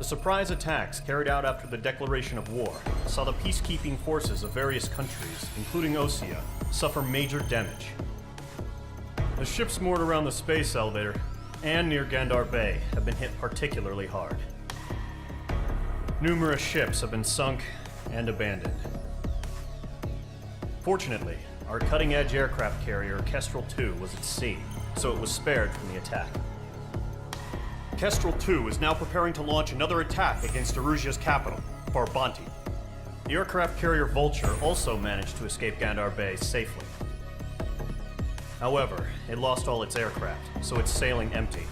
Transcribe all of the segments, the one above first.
The surprise attacks carried out after the declaration of war saw the peacekeeping forces of various countries, including Osea, suffer major damage. The ships moored around the space elevator and near Gandar Bay have been hit particularly hard. Numerous ships have been sunk and abandoned. Fortunately, our cutting-edge aircraft carrier Kestrel II was at sea, so it was spared from the attack. Kestrel II is now preparing to launch another attack against Erusea's capital, Farbanti. The aircraft carrier Vulture also managed to escape Gandar Bay safely. However, it lost all its aircraft, so it's sailing empty.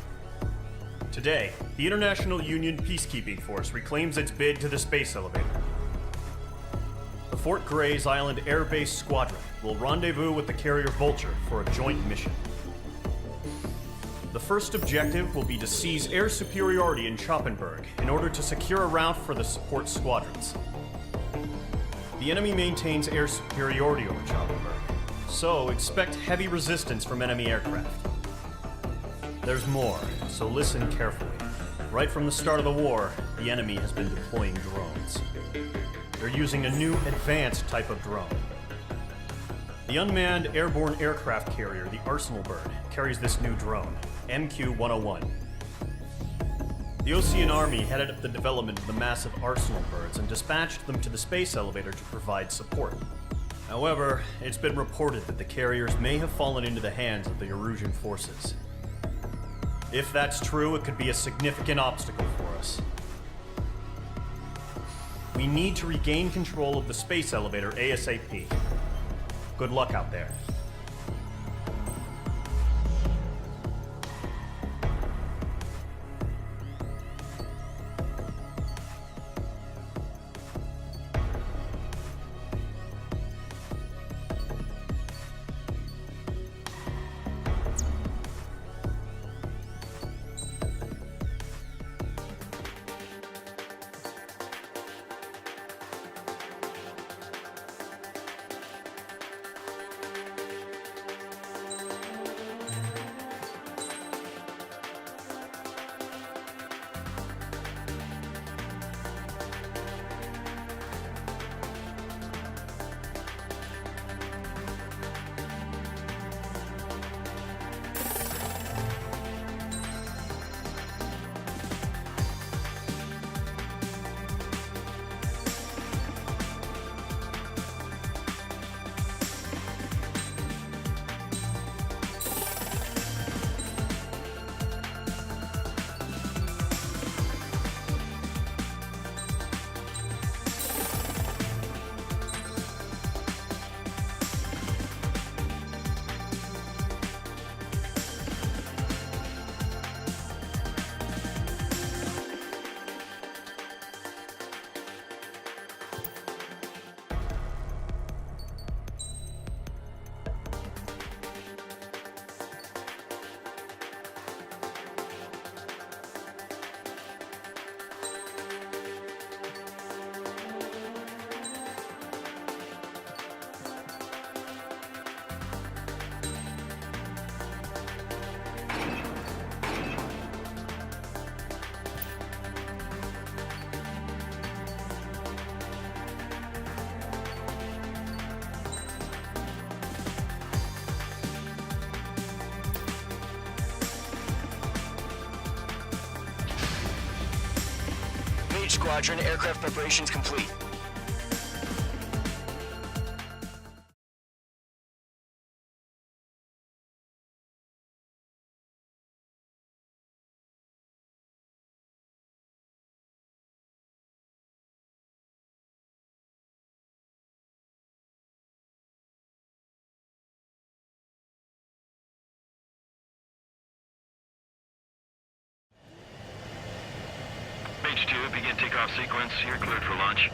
Today, the International Union Peacekeeping Force reclaims its bid to the space elevator. The Fort Gray's Island Air Base Squadron will rendezvous with the carrier Vulture for a joint mission. The first objective will be to seize air superiority in Schoppenberg in order to secure a route for the support squadrons. The enemy maintains air superiority over Schoppenberg, so expect heavy resistance from enemy aircraft. There's more, so listen carefully. Right from the start of the war, the enemy has been deploying drones. They're using a new advanced type of drone. The unmanned airborne aircraft carrier, the Arsenal Bird, carries this new drone, MQ-101. The Osean Army headed up the development of the massive Arsenal Birds and dispatched them to the space elevator to provide support. However, it's been reported that the carriers may have fallen into the hands of the Erusean forces. If that's true, it could be a significant obstacle for us. We need to regain control of the space elevator ASAP. Good luck out there. Squadron, aircraft preparations complete. H2, begin takeoff sequence. You're cleared for launch.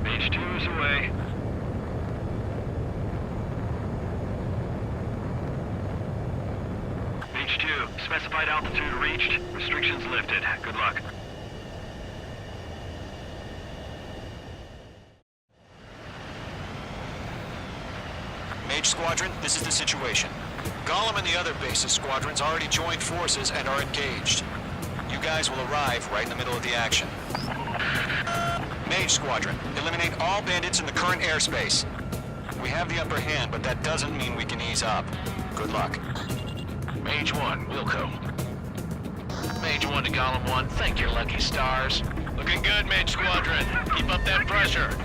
H2 is away. H2, specified altitude reached. Restrictions lifted. Good luck. Squadron, this is the situation. Golem and the other bases squadrons already joined forces and are engaged. You guys will arrive right in the middle of the action. Mage Squadron, eliminate all bandits in the current airspace. We have the upper hand, but that doesn't mean we can ease up. Good luck. Mage 1, Wilco. Mage 1 to Golem 1, thank your lucky stars. Looking good, Mage Squadron. Keep up that pressure.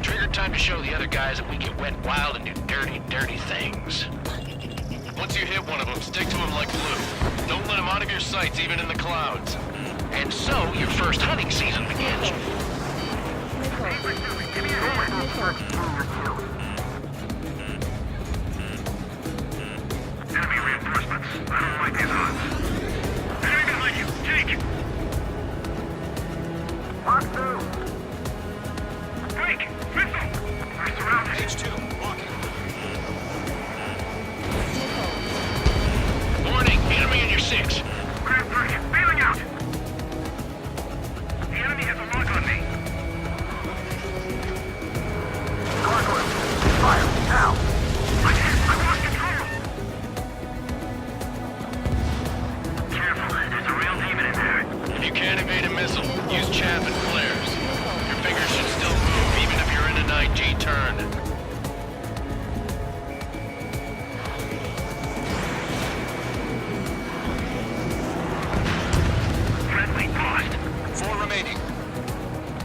Trigger time to show the other guys that we get wet wild and do dirty, dirty things. Once you hit one of them, stick to him like glue. Don't let him out of your sights, even in the clouds. And so, your first hunting season begins. Enemy reinforcements. I don't like these odds. Enemy behind you. Take! Mark 2. Take! Missile! We're surrounded. Mage 2, walking. Warning, enemy in your 6. Grab 3, bailing out! The enemy has a lock on me. Gargoyle, fire, now! I'm hit! I lost control! Careful, there's a real demon in there. If you can't evade a missile, use chaff and flares. Your fingers should still move, even if you're in an IG turn. Friendly lost. 4 remaining.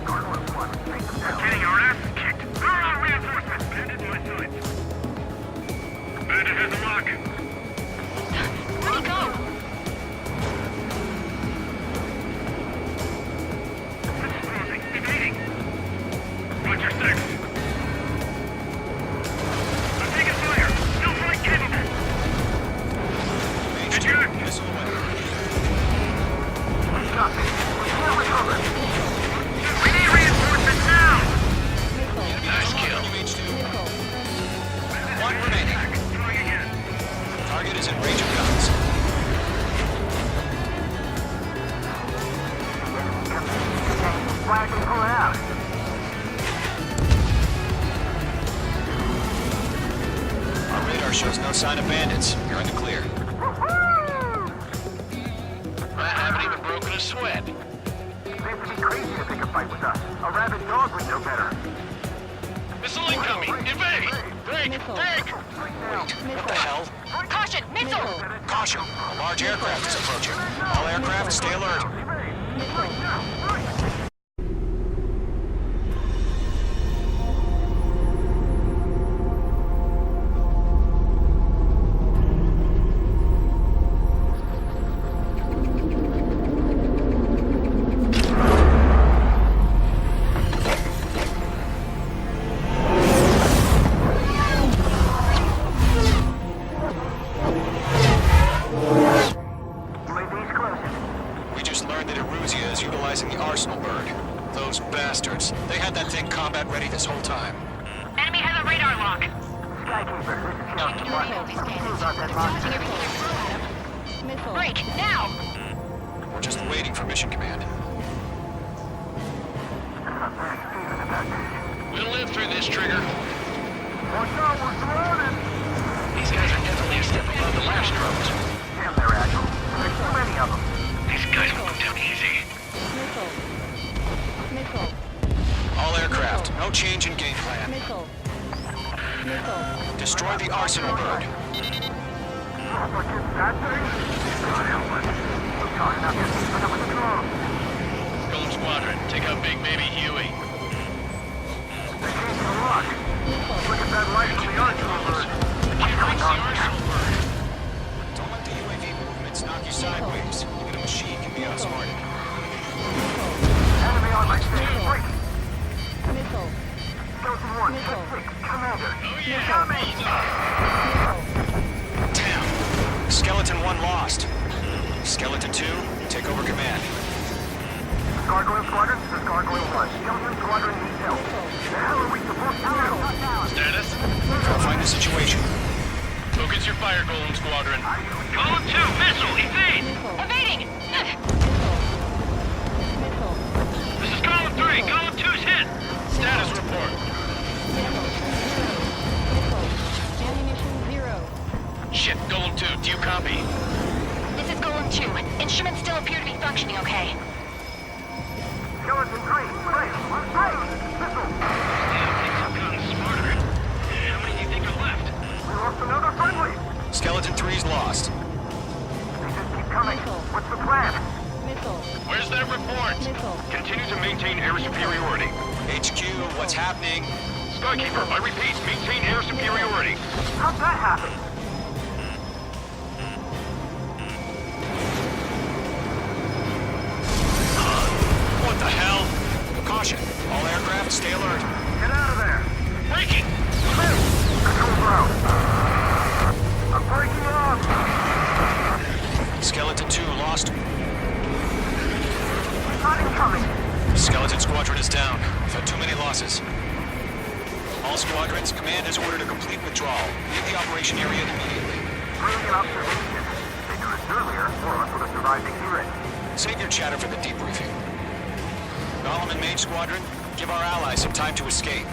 Gargoyle squad, take them down. Getting our asses kicked. There are reinforcements. Bandit in my sights. Bandit has a lock. Where'd he go? Closing. Evading. Roger 6. I'm taking fire. Still flight capable. Mage 2, Eject. missile away. Stop it. We're covered. We need reinforcements now. Nice kill. Mage 2. 1 remaining. Trying again. Target is in range of guns. Flag and pull it out. Our radar shows no sign of bandits. You're in the clear. I haven't even broken a sweat. Seems to be crazy to pick a fight with us. A rabid dog would know better. Missile incoming! Evade! Break! Break! What the hell? Caution! Missile! Caution! A large aircraft is approaching. All aircraft, stay alert. UAV's close. We just learned that Erusea is utilizing the arsenal bird. Those bastards. They had that thing combat ready this whole time. Enemy has a radar lock. Skykeeper, this is Captain Ignoring Martin. all these Who's about that bandits. lock? Dodging everything I throw at him. Break! Now! We're just waiting for mission command. We'll live through this, Trigger. Watch out, we're surrounded! These guys are definitely a step above the last drones. Damn, they're agile. There's too many of them. These guys will go down easy. All aircraft, no change in game plan. Destroy the arsenal bird. What is that thing? God help us. We're talking about this, but up with the drone. Golem Squadron, take out Big Baby Huey. They changed the lock. Look at that light from the arsenal bird. Can't reach the arsenal bird. Don't let the UAV movements knock you sideways. Even a machine can be outsmarted. Enemy on my station. Break. Skeleton 1, check 6, Commander. Oh yeah, Got me. Damn. Skeleton 1 lost. Skeleton 2, take over command. Gargoyle Squadron, this is Gargoyle 1. Skeleton Squadron needs help. The hell are we supposed to do? Status? Find the situation. Focus your fire, Golem Squadron. Golem 2, missile, evade! Evading! This is Golem 3, Golem 2's hit! Status report. to be functioning okay. Skeleton 3, break! Missile! Smarter. How many do you think are left? We lost another friendly! Skeleton 3's lost. They just keep coming. What's the plan? Where's that report? Continue to maintain air superiority. HQ, what's happening? Skykeeper, I repeat, maintain air superiority. How'd that happen? What the hell? Caution. All aircraft, stay alert. Get out of there! Breaking! Control ground. I'm breaking off! Skeleton 2 lost. Not incoming! Skeleton Squadron is down. We've had too many losses. All squadrons, command has ordered a complete withdrawal. Leave the operation area immediately. Brilliant observation. They knew this earlier, more of us would have survived to hear it. Save your chatter for the debriefing. Golem and Mage Squadron, give our allies some time to escape.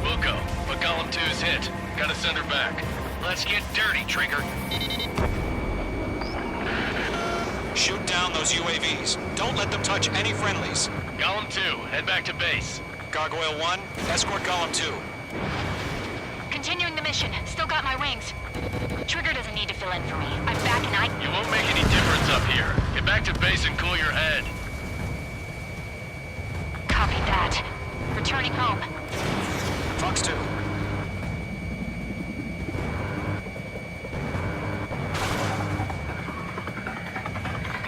Wilco, but Golem 2's hit. Gotta send her back. Let's get dirty, Trigger. Shoot down those UAVs. Don't let them touch any friendlies. Golem 2, head back to base. Gargoyle 1, escort Golem 2. Continuing the mission. Still got my wings. Trigger doesn't need to fill in for me. I'm back and You won't make any difference up here. Get back to base and cool your head. Copy that. Returning home. Fox 2.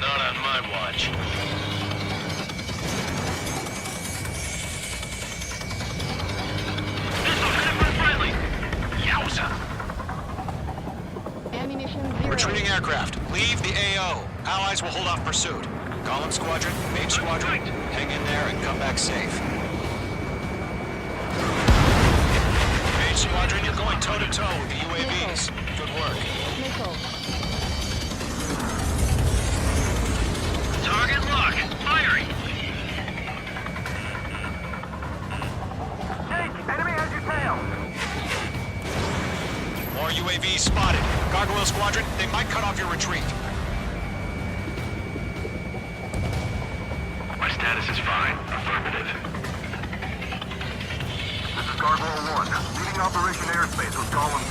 Not on my watch. Yowza! Retreating aircraft, leave the AO. Allies will hold off pursuit. Golem Squadron, Mage Squadron, hang in there and come back safe. Mage Squadron, you're going toe-to-toe with the UAVs. Good work. Target lock. Firing. Jake, enemy has your tail! More UAVs spotted. Gargoyle Squadron, they might cut off your retreat. My status is fine. Affirmative. This is Gargoyle 1, leading Operation Airspace with Golem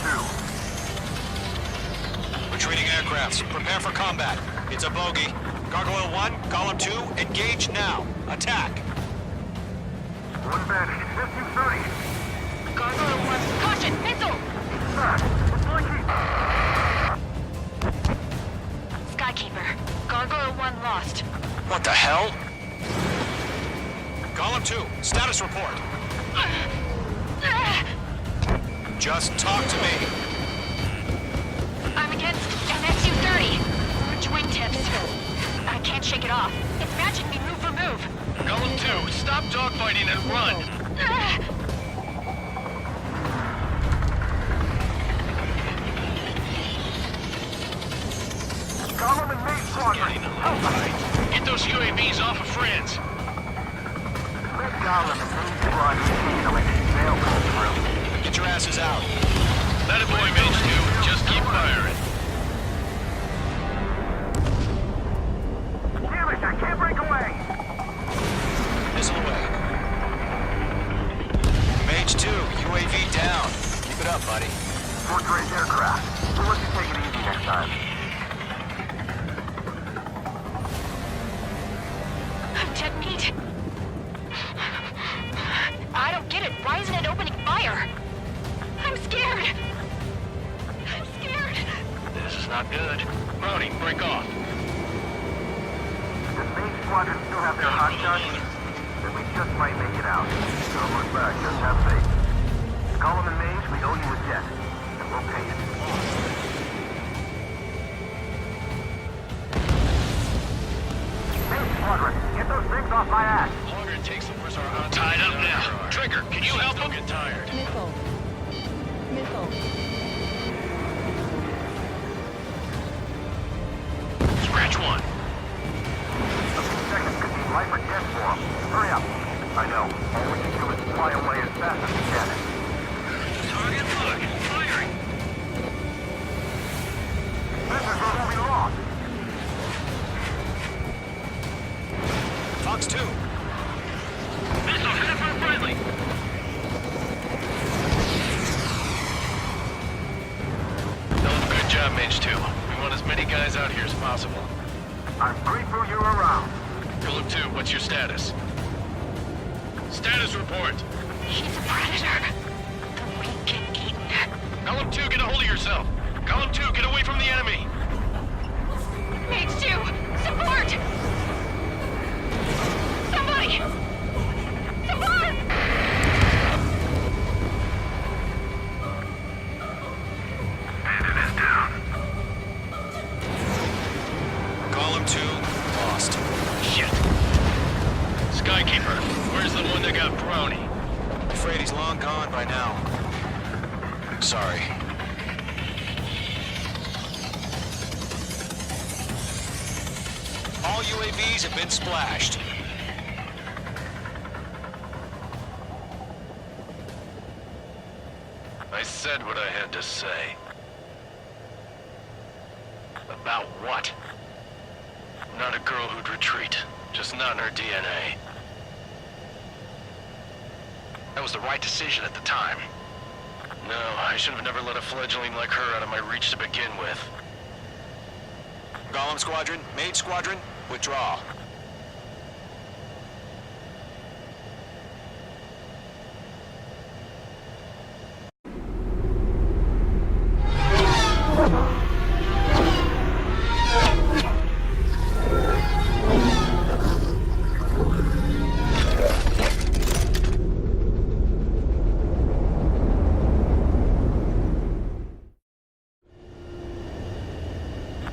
2. Retreating aircrafts, prepare for combat. It's a bogey. Gargoyle 1, Golem 2, engage now. Attack. One bandit, 1530. Gargoyle 1. Caution! Missile! It's blinking. Skykeeper. Gargoyle 1 lost. What the hell? Golem 2, status report. Just talk to me. I'm against an SU-30. Large wingtips. I can't shake it off. It's matching me move for move. Golem 2, stop dogfighting and run. Golem and Mage Squadron, help us! Get those UAVs off of friends. Let Golem and Mage Squadron handle it. They'll pull through. Get your asses out. That a boy, Mage 2. Just keep firing. Damn it, I can't break away! Missile away. Mage 2, UAV down. Keep it up, buddy. Fourth-grade aircraft. We'll let you take it easy next time. I'm dead meat. I don't get it. Why isn't it opening fire? I'm scared. I'm scared. This is not good. Brody, break off. Does Mage Squadron still have their hot shots? Then we just might make it out. Don't look back, just have faith. Golem and Mage, we owe you a jet. And we'll pay it. Mage Squadron, get those things off my ass! Longer it takes, the worse our odds. Tied up now. Trigger, can you help him? Get tired. Scratch 1. A few seconds could be life or death for them. Hurry up. I know. All we can do is fly away as fast as we can. Target lock. Firing. This is where we lost. Fox 2. Missile headed for a friendly. Good job, Mage 2. We want as many guys out here as possible. I'm grateful you're around. Golem 2, what's your status? Status report. He's a predator. The weak get eaten. Golem 2, get a hold of yourself. Golem 2, get away from the enemy. Mage 2, support! Somebody! Support! Bandit is down. Column 2, lost. Shit. Skykeeper, where's the one that got brownie? Afraid he's long gone by now. Sorry. All UAVs have been splashed. I said what I had to say. About what? Not a girl who'd retreat. Just not in her DNA. That was the right decision at the time. No, I should have never let a fledgling like her out of my reach to begin with. Golem Squadron, Mage Squadron, withdraw.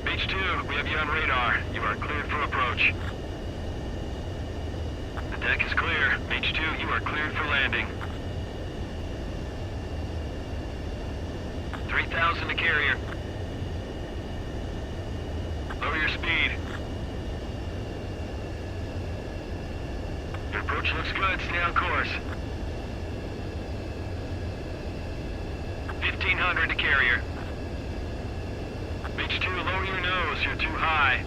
Mage 2, we have you on radar. You are cleared for approach. The deck is clear. Mage 2, you are cleared for landing. 3,000 to carrier. Lower your speed. Your approach looks good. Stay on course. 1,500 to carrier. Mage 2, lower your nose. You're too high.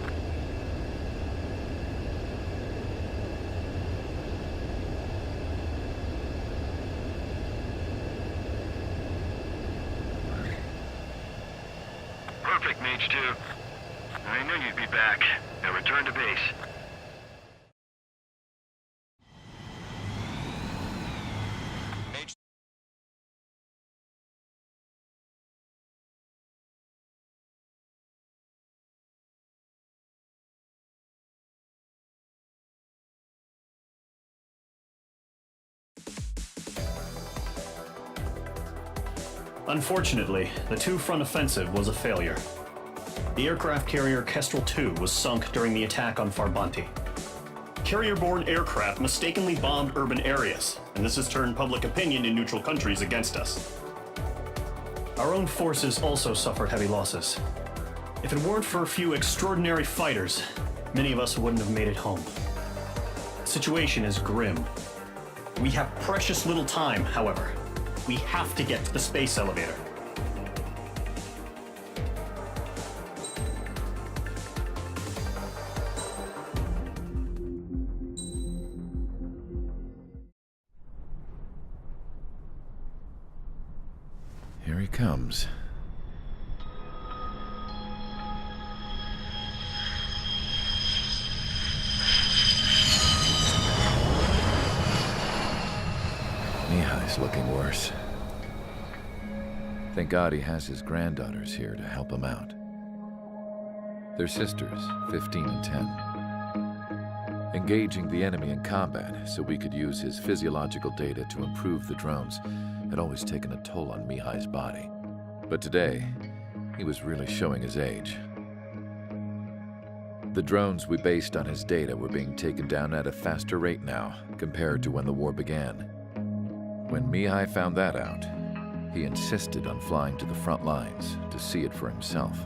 Perfect, Mage 2. I knew you'd be back. Now return to base. Mage Unfortunately, the two-front offensive was a failure. The aircraft carrier Kestrel II was sunk during the attack on Farbanti. Carrier-borne aircraft mistakenly bombed urban areas, and this has turned public opinion in neutral countries against us. Our own forces also suffered heavy losses. If it weren't for a few extraordinary fighters, many of us wouldn't have made it home. The situation is grim. We have precious little time, however. We have to get to the space elevator. Here he comes. Mihai's looking worse. Thank God he has his granddaughters here to help him out. They're sisters, 15 and 10. Engaging the enemy in combat so we could use his physiological data to improve the drones had always taken a toll on Mihai's body. But today, he was really showing his age. The drones we based on his data were being taken down at a faster rate now compared to when the war began. When Mihai found that out, he insisted on flying to the front lines to see it for himself.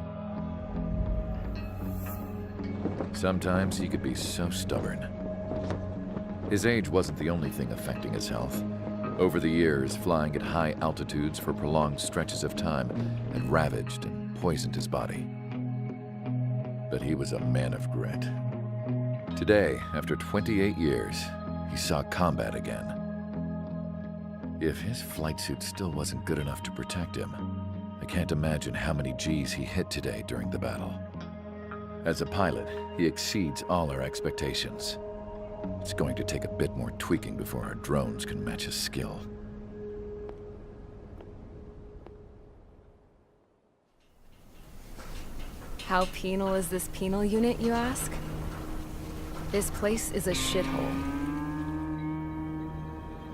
Sometimes he could be so stubborn. His age wasn't the only thing affecting his health. Over the years, flying at high altitudes for prolonged stretches of time had ravaged and poisoned his body. But he was a man of grit. Today, after 28 years, he saw combat again. If his flight suit still wasn't good enough to protect him, I can't imagine how many G's he hit today during the battle. As a pilot, he exceeds all our expectations. It's going to take a bit more tweaking before our drones can match his skill. How penal is this penal unit, you ask? This place is a shithole.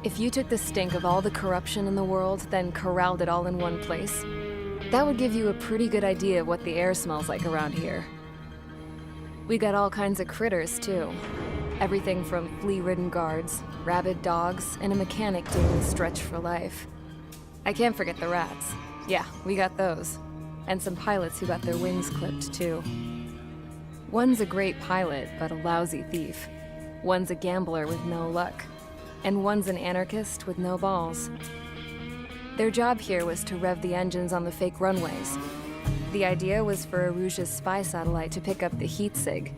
If you took the stink of all the corruption in the world, then corralled it all in one place, that would give you a pretty good idea of what the air smells like around here. We got all kinds of critters, too. Everything from flea-ridden guards, rabid dogs, and a mechanic doing the stretch for life. I can't forget the rats. Yeah, we got those. And some pilots who got their wings clipped, too. One's a great pilot, but a lousy thief. One's a gambler with no luck. And one's an anarchist with no balls. Their job here was to rev the engines on the fake runways. The idea was for Erusea's spy satellite to pick up the heat sig.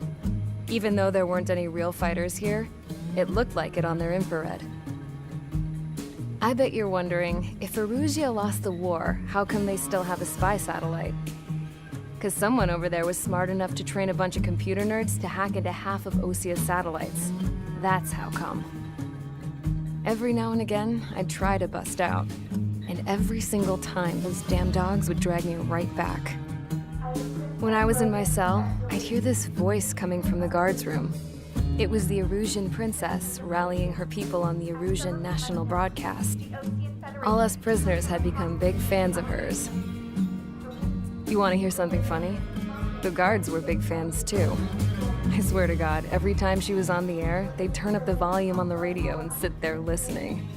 Even though there weren't any real fighters here, it looked like it on their infrared. I bet you're wondering, if Erusea lost the war, how come they still have a spy satellite? Because someone over there was smart enough to train a bunch of computer nerds to hack into half of Osea's satellites. That's how come. Every now and again, I'd try to bust out. And every single time, those damn dogs would drag me right back. When I was in my cell, I'd hear this voice coming from the guards room. It was the Erusean princess rallying her people on the Erusean national broadcast. All us prisoners had become big fans of hers. You want to hear something funny? The guards were big fans too. I swear to God, every time she was on the air, they'd turn up the volume on the radio and sit there listening.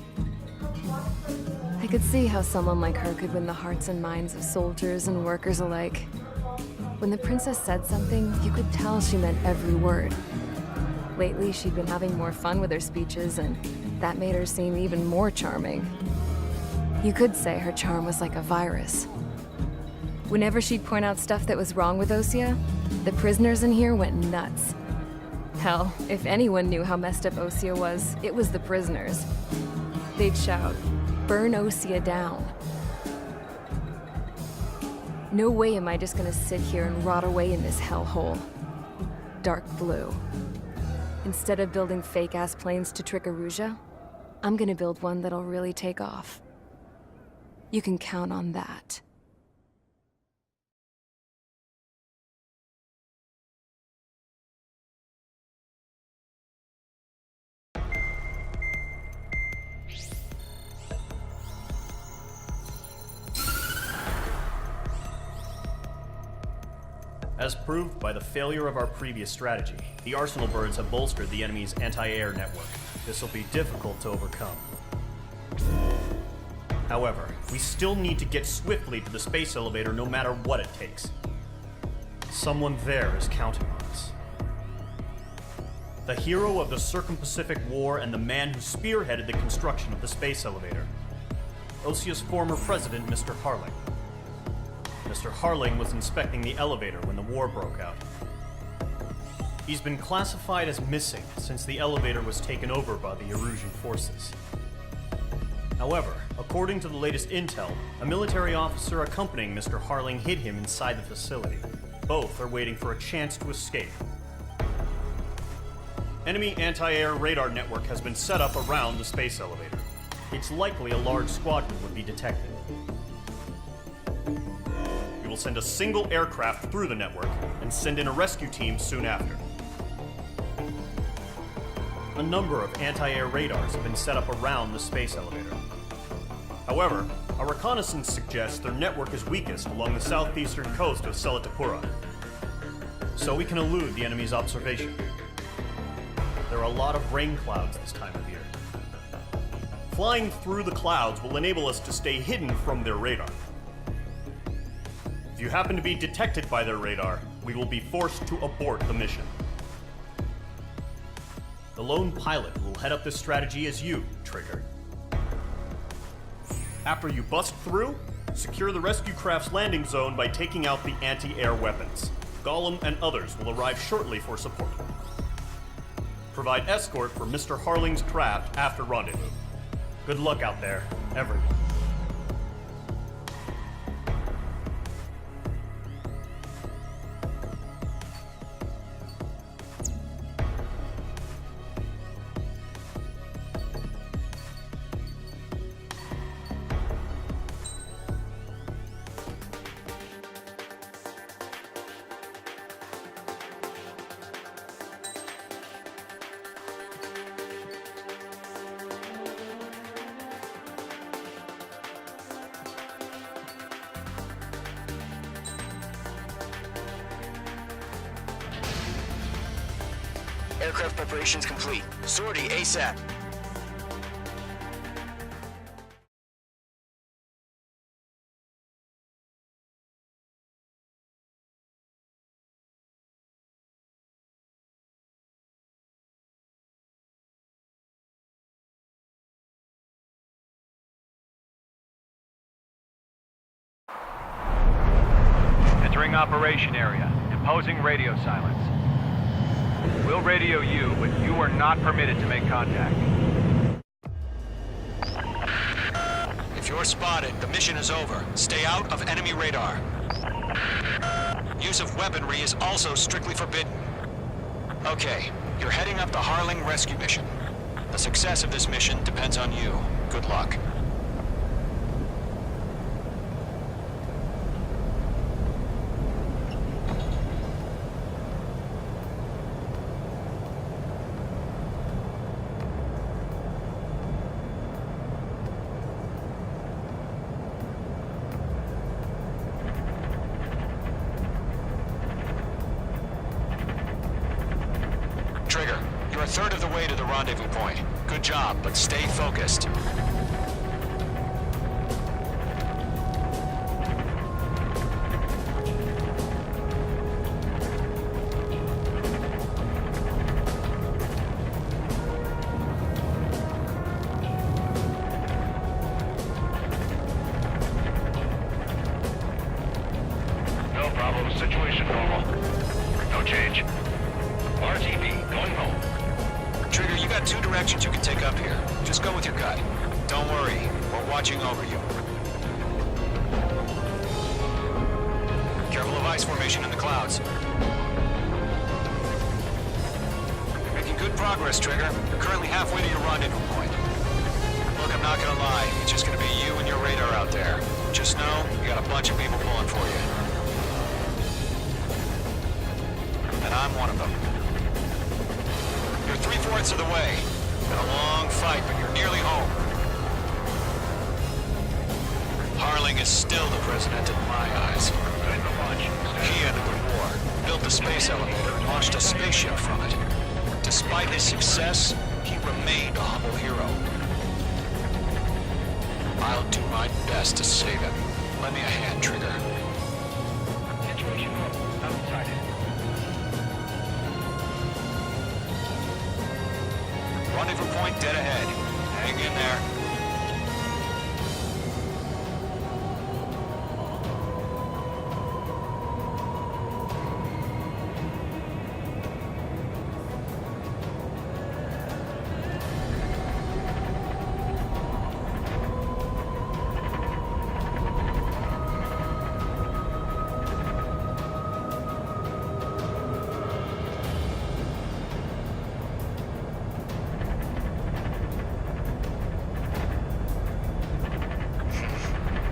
I could see how someone like her could win the hearts and minds of soldiers and workers alike. When the princess said something, you could tell she meant every word. Lately, she'd been having more fun with her speeches, and that made her seem even more charming. You could say her charm was like a virus. Whenever she'd point out stuff that was wrong with Osea, the prisoners in here went nuts. Hell, if anyone knew how messed up Osea was, it was the prisoners. They'd shout, "Burn Osea down." No way am I just gonna sit here and rot away in this hellhole. Dark blue. Instead of building fake-ass planes to trick Erusea, I'm gonna build one that'll really take off. You can count on that. As proved by the failure of our previous strategy, the Arsenal birds have bolstered the enemy's anti-air network. This will be difficult to overcome. However, we still need to get swiftly to the space elevator no matter what it takes. Someone there is counting on us. The hero of the Circum-Pacific War and the man who spearheaded the construction of the space elevator. Osea's former president, Mr. Harling. Mr. Harling was inspecting the elevator when the war broke out. He's been classified as missing since the elevator was taken over by the Erusean forces. However, according to the latest intel, a military officer accompanying Mr. Harling hid him inside the facility. Both are waiting for a chance to escape. Enemy anti-air radar network has been set up around the space elevator. It's likely a large squadron would be detected. We will send a single aircraft through the network and send in a rescue team soon after. A number of anti-air radars have been set up around the space elevator. However, our reconnaissance suggests their network is weakest along the southeastern coast of Selatapura, so we can elude the enemy's observation. There are a lot of rain clouds this time of year. Flying through the clouds will enable us to stay hidden from their radar. If you happen to be detected by their radar, we will be forced to abort the mission. The lone pilot will head up this strategy as you, Trigger. After you bust through, secure the rescue craft's landing zone by taking out the anti-air weapons. Gollum and others will arrive shortly for support. provide escort for Mr. Harling's craft after rendezvous. Good luck out there, everyone. Aircraft preparations complete. Sortie ASAP. Entering operation area. Imposing radio silence. We'll radio you, but you are not permitted to make contact. If you're spotted, the mission is over. Stay out of enemy radar. Use of weaponry is also strictly forbidden. Okay, you're heading up the Harling rescue mission. The success of this mission depends on you. Good luck. Trigger, you're a third of the way to the rendezvous point. Good job, but stay focused. No problem. Situation normal. No change. RTV, going home. Trigger, you got two directions you can take up here. Just go with your gut. Don't worry, we're watching over you. Careful of ice formation in the clouds. You're making good progress, Trigger. You're currently halfway to your rendezvous point. Look, I'm not gonna lie. It's just gonna be you and your radar out there. Just know, you got a bunch of people pulling for you. And I'm one of them. You're 3/4 of the way. Been a long fight, but you're nearly home. Harling is still the president in my eyes. He ended the war, built the space elevator, and launched a spaceship from it. Despite his success, he remained a humble hero. I'll do my best to save him. Lend me a hand, Trigger. Situation normal. Outside it. Rendezvous point dead ahead. Hang in there.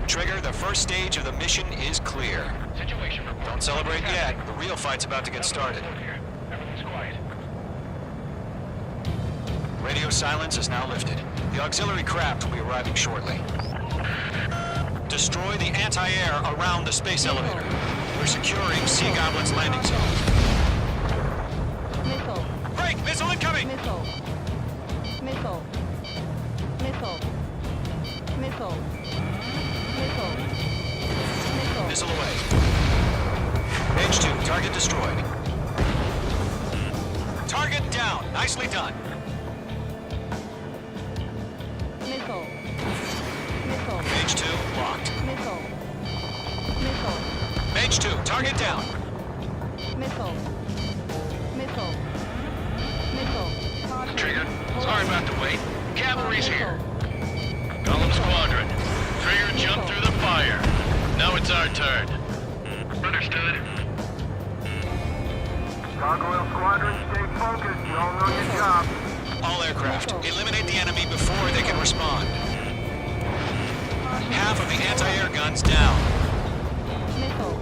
Trigger, the first stage of the mission is clear. Situation report. Don't celebrate yet. The real fight's about to get started. Here. Everything's quiet. Radio silence is now lifted. The auxiliary craft will be arriving shortly. Destroy the anti-air around the space elevator. We're securing Sea Goblin's landing zone. Missile. Break! Missile incoming! Missile. Missile. Missile. Missile. Missile. Missile. Missile away. H2, target destroyed. Target down. Nicely done. Missile. Missile. H2, locked. Missile. Missile. H2, target down. Missile. Missile. Missile. have to wait. Cavalry's here. Golem Squadron. Trigger jump through the fire. Now it's our turn. Understood. Gargoyle Squadron, stay focused. You all know your job. All aircraft, eliminate the enemy before they can respond. Half of the anti-air guns down. Missile.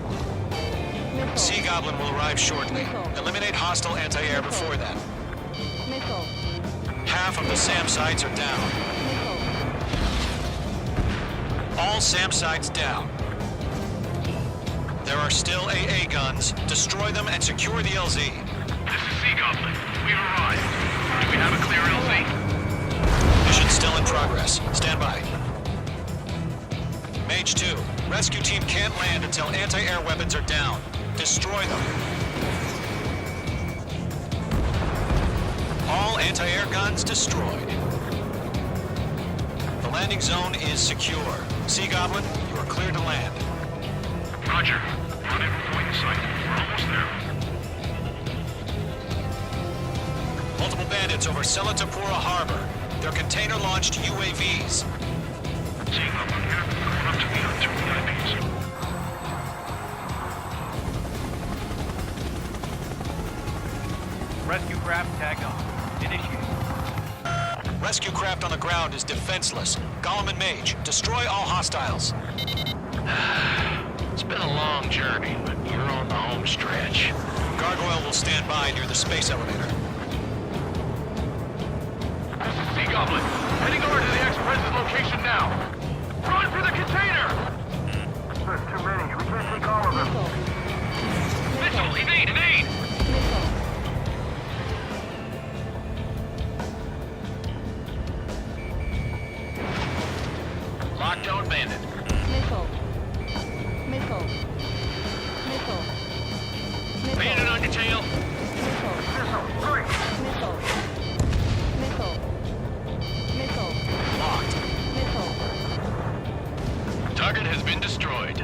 Missile. Sea Goblin will arrive shortly. Eliminate hostile anti-air before that. Missile. Half of the SAM sites are down. Missile. All SAM sites down. There are still AA guns. Destroy them and secure the LZ. This is Sea Goblin. We've arrived. Do we have a clear LZ? Mission still in progress. Stand by. Mage 2, rescue team can't land until anti-air weapons are down. Destroy them. All anti-air guns destroyed. The landing zone is secure. Sea Goblin, you are clear to land. Roger. Run in point in sight. We're almost there. Multiple bandits over Selatapura Harbor. They're container-launched UAVs. Sea Goblin here. Going up to the other two VIPs. Rescue craft tagged on. Initiate. Rescue craft on the ground is defenseless. Golem and Mage, destroy all hostiles. It's been a long journey, but you're on the home stretch. Gargoyle will stand by near the space elevator. This is Sea Goblin. Heading over to the Express's location now. Run for the container! There's too many. We can't take all of them. Mitchell, evade, evade! Missile. Lockdown bandit. Missile. Missile. Missile. Missile. Bandit on your tail. Missile. Missile. Missile. Missile. Locked. Missile. Target has been destroyed.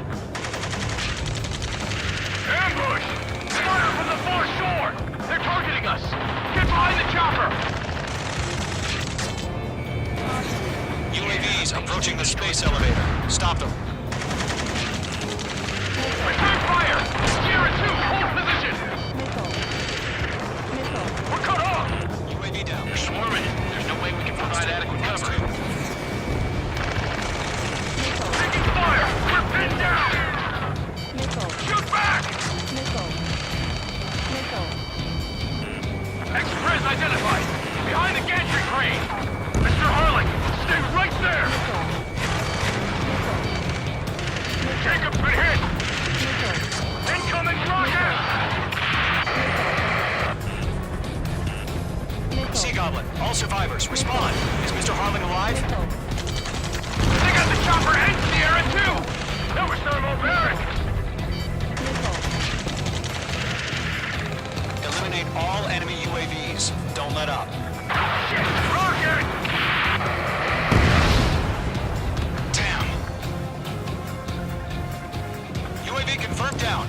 Ambush! Fire from the far shore! They're targeting us! Get behind the chopper! UAVs approaching the space elevator. Stop them. Return fire! Sierra 2, hold position! Missile. Missile. We're cut off! UAV down. They're swarming. There's no way we can provide adequate cover. Taking fire! We're pinned down! Missile. Shoot back! Missile. Missile. Express identified! Behind the gantry crane! Mr. Harling, stay right there! Jacob's been hit! Incoming rocket! Sea Goblin, all survivors, respond. Is Mr. Harling alive? They got the chopper and Sierra too! That was thermobaric! Eliminate all enemy UAVs. Don't let up. Shit! Rocket! Damn. UAV confirmed down.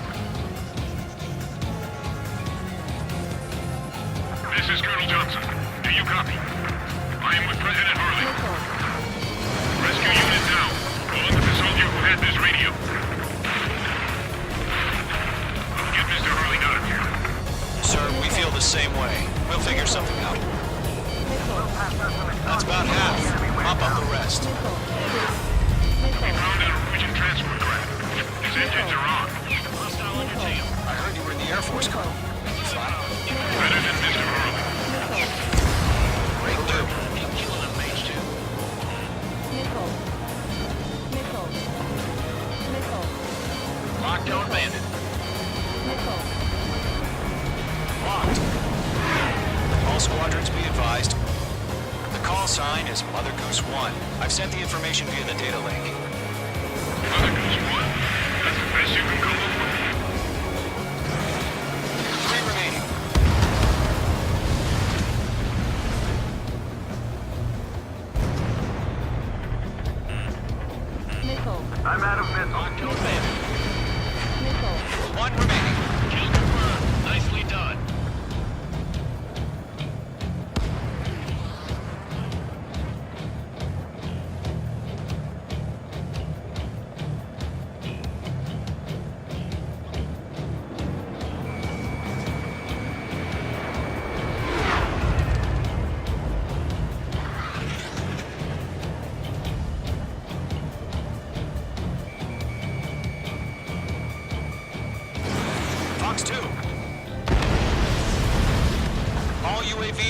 This is Colonel Johnson. Do you copy? I am with President Harley. Rescue unit now. Along with the soldier who had this radio. Get Mr. Harley out of here. Sir, we feel the same way. We'll figure something out. That's about half. Mop up the rest. We found a Norwegian transport craft. His engines are on. Hostile on your tail. I heard you were in the Air Force, Colonel. You fly? Better than Mr. Harley. Great dude. Keep killing them, Mage 2. Missile. Missile. Missile. Lockdown bandit. Missile. Locked. All squadrons be advised. The call sign is Mother Goose 1. I've sent the information via the data link. Mother Goose 1. That's the best you can come up with. 3 remaining. Missile. I'm out of missiles. Lockdown bandit. Missile. 1 remaining. Kill confirmed. Nicely done.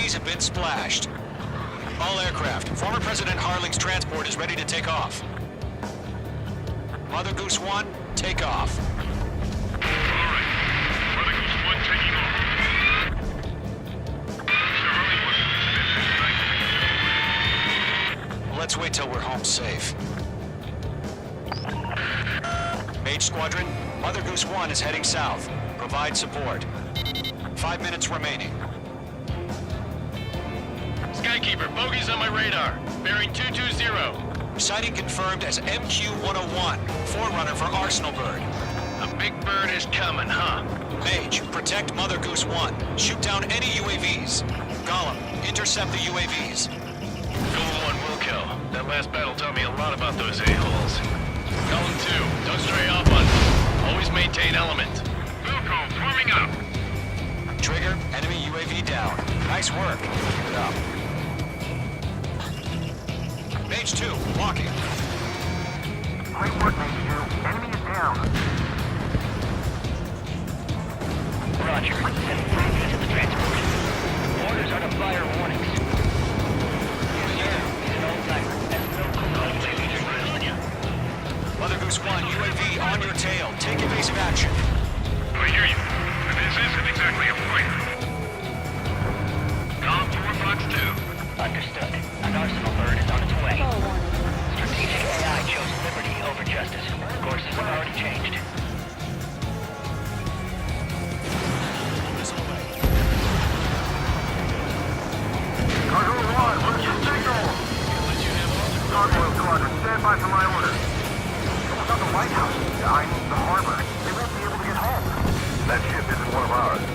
UAVs have been splashed. All aircraft, former President Harling's transport is ready to take off. Mother Goose 1, take off. Let's wait till we're home safe. Mage Squadron, Mother Goose 1 is heading south. Provide support. 5 minutes remaining. Skykeeper, bogeys on my radar. Bearing 220. Sighting confirmed as MQ-101, forerunner for Arsenal Bird. A big bird is coming, huh? Mage, protect Mother Goose 1. Shoot down any UAVs. Gollum, intercept the UAVs. Golem 1 will kill. That last battle taught me a lot about those a-holes. Golem 2, don't stray off on me. Always maintain element. Wilco, forming up. Trigger, enemy UAV down. Nice work. Keep it up. Mage 2, walking. Great work, Mage 2. Enemy is down. Roger. Sending briefings to the transport. Orders are to fire warnings. Yes, sir. He's an old-timer. That's no Mother Goose 1, UAV on your tail. Take evasive action. I hear you. This isn't exactly a fight. Golem 4, Fox 2. Understood. An Arsenal Bird is on its way. Foul warning. Strategic AI chose liberty over justice. Courses have already changed. Cargo 1, where's your signal? Cargo Squadron, stand by for my orders. Someone's on the White House. I mean the harbor. They won't be able to get home. That ship isn't one of ours.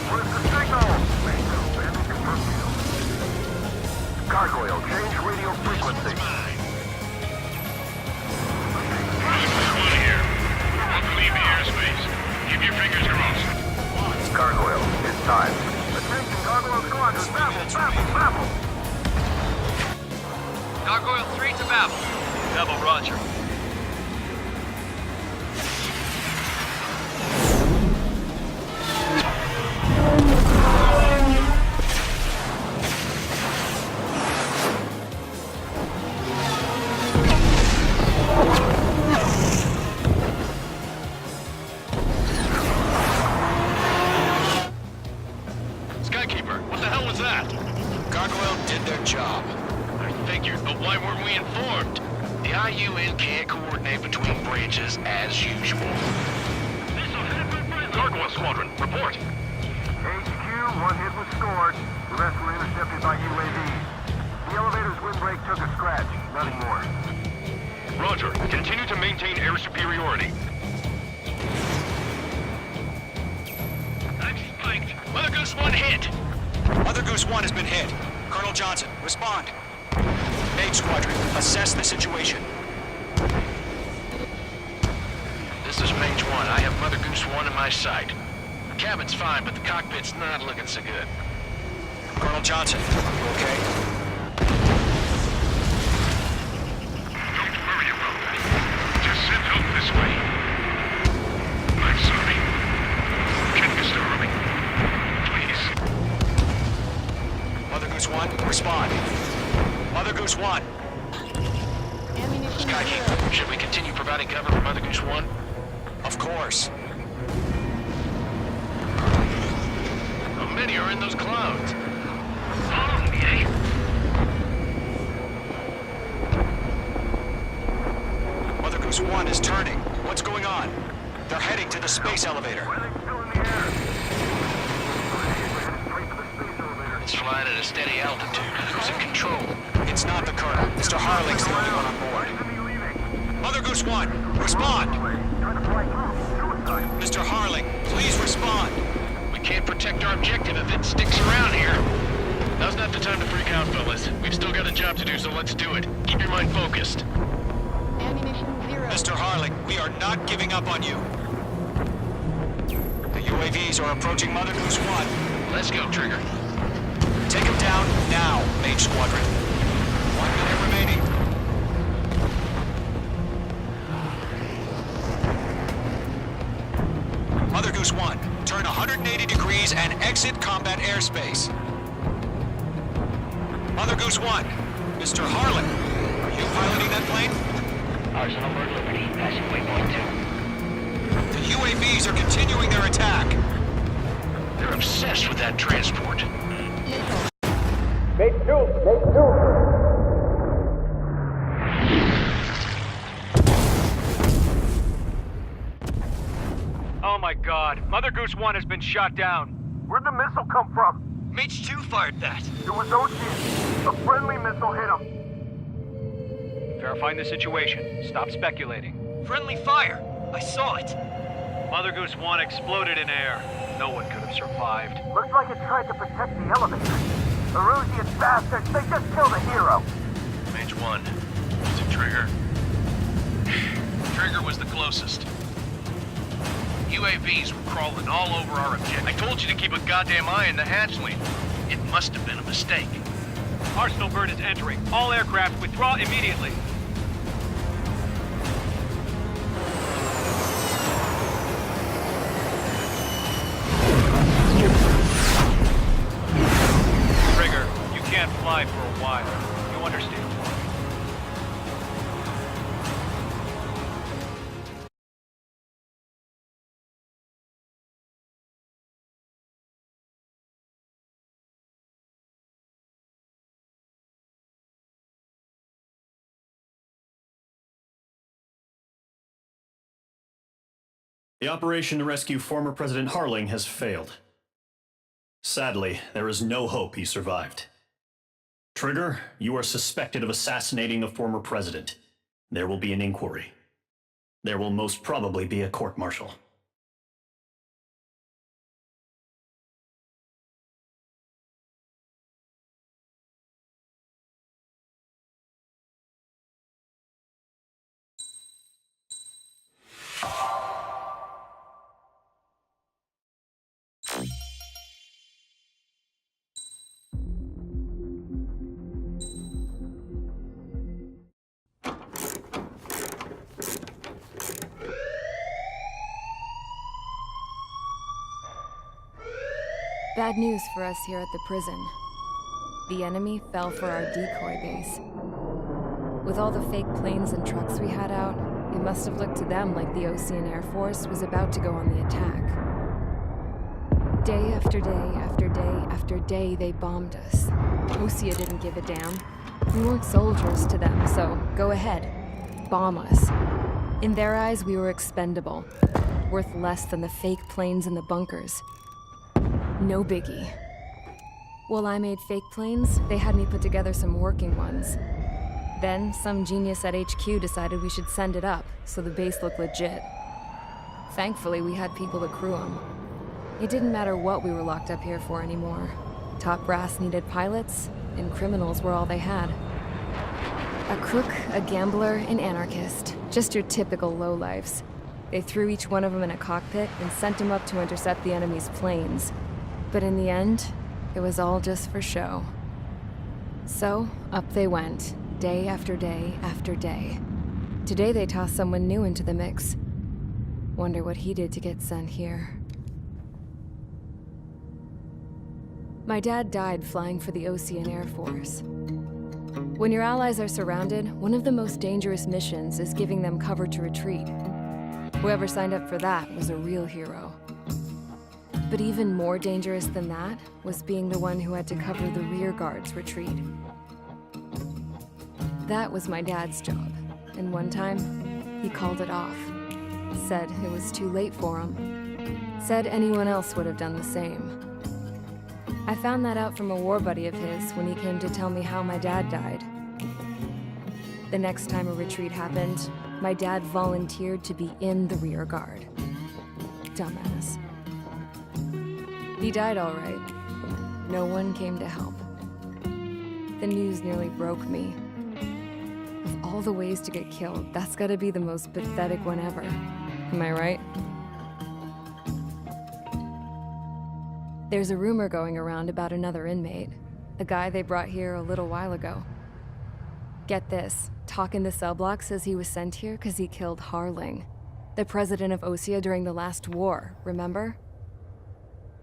Where's the signal? Gargoyle, change radio frequency. Here. Won't leave the airspace. Keep your fingers crossed. Gargoyle, it's time. Attention, Gargoyle Squadron, Babel! Gargoyle 3 to Babel. Babel, roger. Skykeeper, what the hell was that? Gargoyle did their job. I figured, but why weren't we informed? The IUN can't coordinate between branches as usual. Gargoyle Squadron, report. HQ, one hit was scored. The rest were intercepted by UAVs. The elevator's windbreak took a scratch, nothing more. Roger. Continue to maintain air superiority. I'm spiked. Mother Goose 1 hit. Mother Goose 1 has been hit. Colonel Johnson, respond. Mage Squadron, assess the situation. This is Mage 1. I have Mother Goose 1 in my sight. The cabin's fine, but the cockpit's not looking so good. Colonel Johnson, you okay? Don't worry about that. Just send help this way. I'm sorry. Can Mr. Harley? Please. Mother Goose 1, respond. Mother Goose 1. Ammunition Skykeeper, zero. should we continue providing cover for Mother Goose 1? Of course. How many are in those clouds? Follow me, eh? Mother Goose 1 is turning. What's going on? They're heading to the space elevator. Still in the air. It's flying at a steady altitude. Who's in control? It's not the Colonel. Mr. Harling's the only one on board. Mother Goose 1, respond! Mr. Harling, please respond. We can't protect our objective if it sticks around here. Now's not the time to freak out, fellas. We've still got a job to do, so let's do it. Keep your mind focused. Ammunition zero. Mr. Harling, we are not giving up on you. The UAVs are approaching Mother Goose 1. Let's go, Trigger. Take him down now, Mage Squadron. 1 minute remaining. Mother Goose Goose 1, turn 180 degrees and exit combat airspace. Mother Goose 1, Mr. Harlan, are you piloting that plane? Arsenal Bird Liberty, passing waypoint 2. The UAVs are continuing their attack. They're obsessed with that transport. Oh my god, Mother Goose 1 has been shot down. Where'd the missile come from? Mage 2 fired that. It was Osea. A friendly missile hit him. Verifying the situation. Stop speculating. Friendly fire. I saw it. Mother Goose 1 exploded in air. No one could have survived. Looks like it tried to protect the elevator. Erusea's bastards, they just killed a hero. Mage 1. Was it Trigger? Trigger was the closest. UAVs were crawling all over our objective. I told you to keep a goddamn eye on the hatchling. It must have been a mistake. Arsenal Bird is entering. All aircraft withdraw immediately. Trigger, you can't fly for a while. You understand why. The operation to rescue former President Harling has failed. Sadly, there is no hope he survived. Trigger, you are suspected of assassinating the former president. There will be an inquiry. There will most probably be a court-martial. Bad news for us here at the prison. The enemy fell for our decoy base. With all the fake planes and trucks we had out, it must have looked to them like the Osean Air Force was about to go on the attack. Day after day after day after day, they bombed us. Osea didn't give a damn. We weren't soldiers to them, so go ahead. Bomb us. In their eyes, we were expendable. Worth less than the fake planes in the bunkers. No biggie. While I made fake planes, they had me put together some working ones. Then, some genius at HQ decided we should send it up, so the base looked legit. Thankfully, we had people to crew them. It didn't matter what we were locked up here for anymore. Top brass needed pilots, and criminals were all they had. A crook, a gambler, an anarchist. Just your typical lowlifes. They threw each one of them in a cockpit and sent them up to intercept the enemy's planes. But in the end, it was all just for show. So, up they went, day after day after day. Today they tossed someone new into the mix. Wonder what he did to get sent here. My dad died flying for the Osean Air Force. When your allies are surrounded, one of the most dangerous missions is giving them cover to retreat. Whoever signed up for that was a real hero. But even more dangerous than that was being the one who had to cover the rear guard's retreat. That was my dad's job, and one time, he called it off. Said it was too late for him. Said anyone else would have done the same. I found that out from a war buddy of his when he came to tell me how my dad died. The next time a retreat happened, my dad volunteered to be in the rear guard. Dumbass. He died all right. No one came to help. The news nearly broke me. Of all the ways to get killed, that's gotta be the most pathetic one ever. Am I right? There's a rumor going around about another inmate. A guy they brought here a little while ago. Get this, talk in the cell block says he was sent here because he killed Harling. The president of Osea during the last war, remember?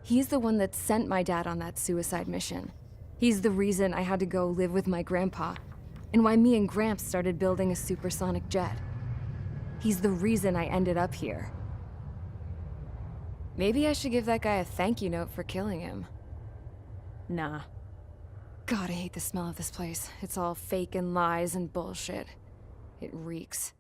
He's the one that sent my dad on that suicide mission. He's the reason I had to go live with my grandpa, and why me and Gramps started building a supersonic jet. He's the reason I ended up here. Maybe I should give that guy a thank you note for killing him. Nah. God, I hate the smell of this place. It's all fake and lies and bullshit. It reeks.